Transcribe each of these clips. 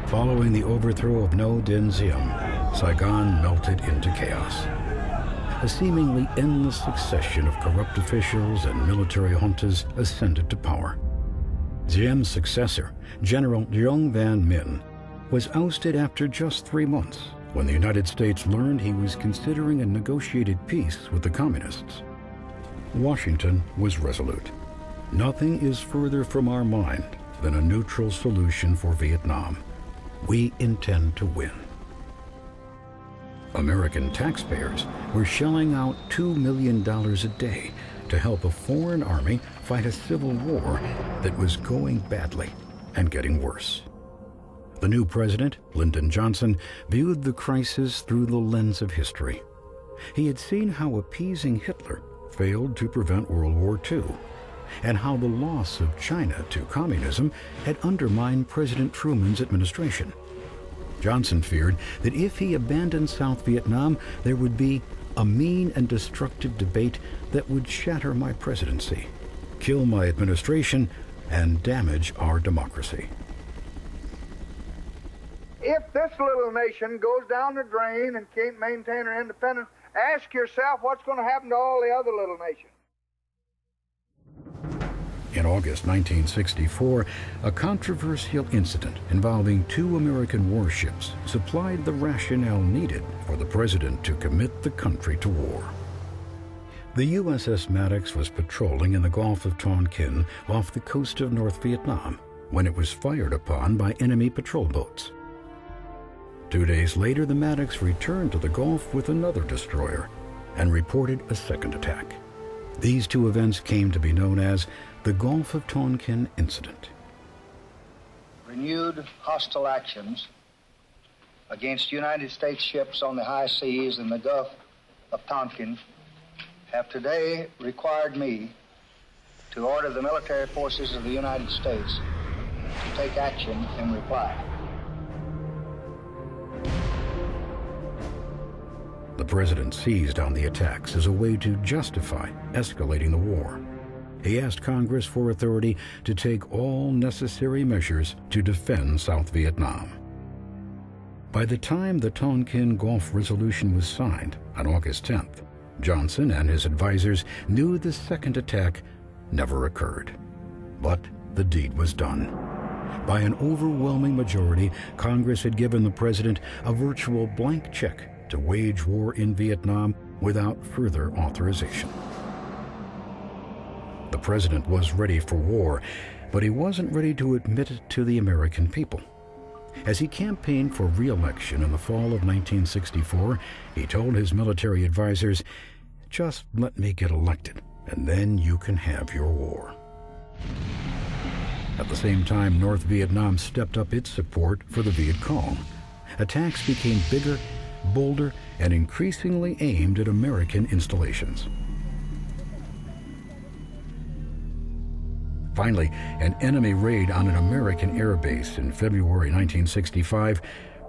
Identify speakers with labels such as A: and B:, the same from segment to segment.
A: Following the overthrow of Ngo Dinh Diem, Saigon melted into chaos. A seemingly endless succession of corrupt officials and military juntas ascended to power. Diem's successor, General Nguyen Van Minh, was ousted after just 3 months when the United States learned he was considering a negotiated peace with the communists. Washington was resolute. Nothing is further from our mind than a neutral solution for Vietnam. We intend to win. American taxpayers were shelling out $2 million a day to help a foreign army fight a civil war that was going badly and getting worse. The new president, Lyndon Johnson, viewed the crisis through the lens of history. He had seen how appeasing Hitler failed to prevent World War II, and how the loss of China to communism had undermined President Truman's administration. Johnson feared that if he abandoned South Vietnam, there would be a mean and destructive debate that would shatter my presidency, kill my administration, and damage our democracy.
B: If this little nation goes down the drain and can't maintain her independence, ask yourself what's going to happen to all the other little nations.
A: In August 1964, a controversial incident involving 2 American warships supplied the rationale needed for the president to commit the country to war. The USS Maddox was patrolling in the Gulf of Tonkin off the coast of North Vietnam when it was fired upon by enemy patrol boats. 2 days later, the Maddox returned to the Gulf with another destroyer and reported a second attack. These 2 events came to be known as the Gulf of Tonkin Incident.
C: Renewed hostile actions against United States ships on the high seas in the Gulf of Tonkin have today required me to order the military forces of the United States to take action in reply.
A: The president seized on the attacks as a way to justify escalating the war. He asked Congress for authority to take all necessary measures to defend South Vietnam. By the time the Tonkin Gulf Resolution was signed on August 10th, Johnson and his advisors knew the second attack never occurred. But the deed was done. By an overwhelming majority, Congress had given the president a virtual blank check to wage war in Vietnam without further authorization. The president was ready for war, but he wasn't ready to admit it to the American people. As he campaigned for re-election in the fall of 1964, he told his military advisors, "Just let me get elected, and then you can have your war." At the same time, North Vietnam stepped up its support for the Viet Cong. Attacks became bigger, bolder, and increasingly aimed at American installations. Finally, an enemy raid on an American air base in February 1965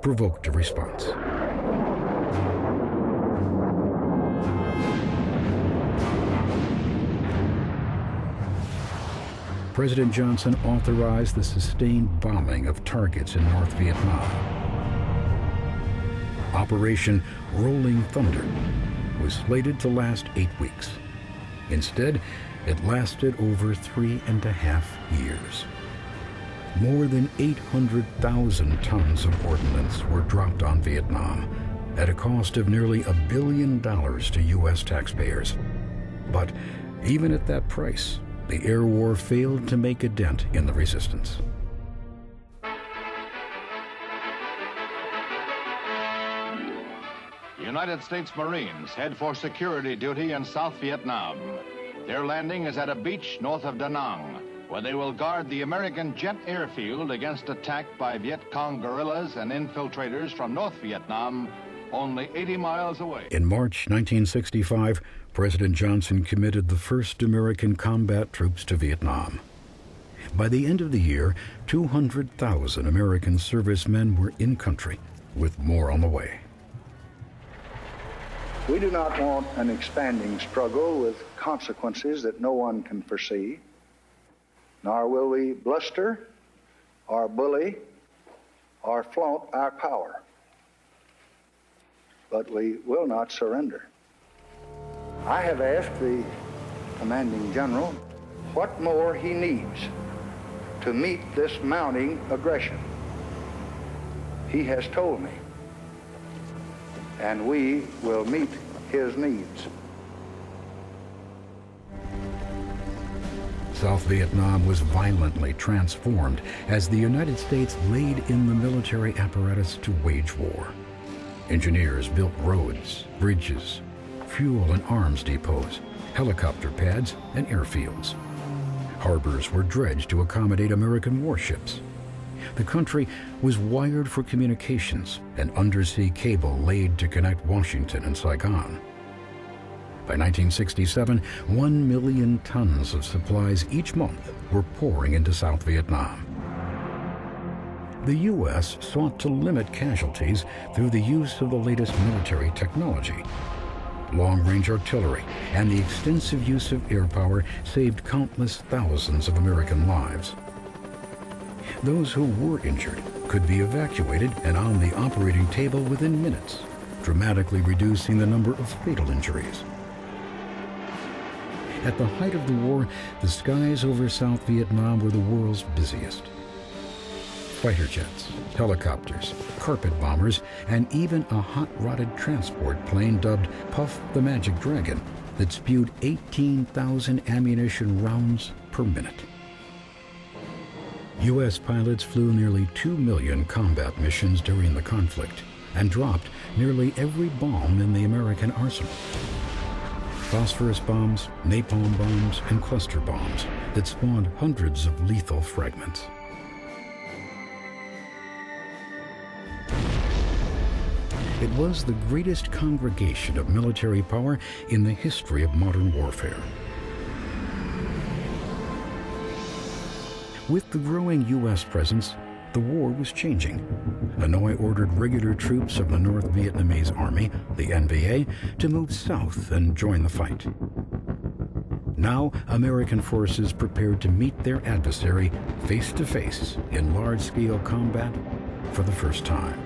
A: provoked a response. President Johnson authorized the sustained bombing of targets in North Vietnam. Operation Rolling Thunder was slated to last 8 weeks. Instead, it lasted over 3.5 years. More than 800,000 tons of ordnance were dropped on Vietnam at a cost of nearly $1 billion to U.S. taxpayers. But even at that price, the air war failed to make a dent in the resistance.
D: United States Marines head for security duty in South Vietnam. Their landing is at a beach north of Da Nang, where they will guard the American jet airfield against attack by Viet Cong guerrillas and infiltrators from North Vietnam, only 80 miles away.
A: In March 1965, President Johnson committed the first American combat troops to Vietnam. By the end of the year, 200,000 American servicemen were in country, with more on the way.
B: We do not want an expanding struggle with consequences that no one can foresee, nor will we bluster or bully or flaunt our power. But we will not surrender. I have asked the commanding general what more he needs to meet this mounting aggression. He has told me, and we will meet his needs.
A: South Vietnam was violently transformed as the United States laid in the military apparatus to wage war. Engineers built roads, bridges, fuel and arms depots, helicopter pads, and airfields. Harbors were dredged to accommodate American warships. The country was wired for communications, an undersea cable laid to connect Washington and Saigon. By 1967, 1 million tons of supplies each month were pouring into South Vietnam. The U.S. sought to limit casualties through the use of the latest military technology. Long-range artillery and the extensive use of air power saved countless thousands of American lives. Those who were injured could be evacuated and on the operating table within minutes, dramatically reducing the number of fatal injuries. At the height of the war, the skies over South Vietnam were the world's busiest. Fighter jets, helicopters, carpet bombers, and even a hot-rodded transport plane dubbed Puff the Magic Dragon that spewed 18,000 ammunition rounds per minute. U.S. pilots flew nearly 2 million combat missions during the conflict and dropped nearly every bomb in the American arsenal. Phosphorus bombs, napalm bombs, and cluster bombs that spawned hundreds of lethal fragments. It was the greatest congregation of military power in the history of modern warfare. With the growing U.S. presence, the war was changing. Hanoi ordered regular troops of the North Vietnamese Army, the NVA, to move south and join the fight. Now, American forces prepared to meet their adversary face to face in large-scale combat for the first time.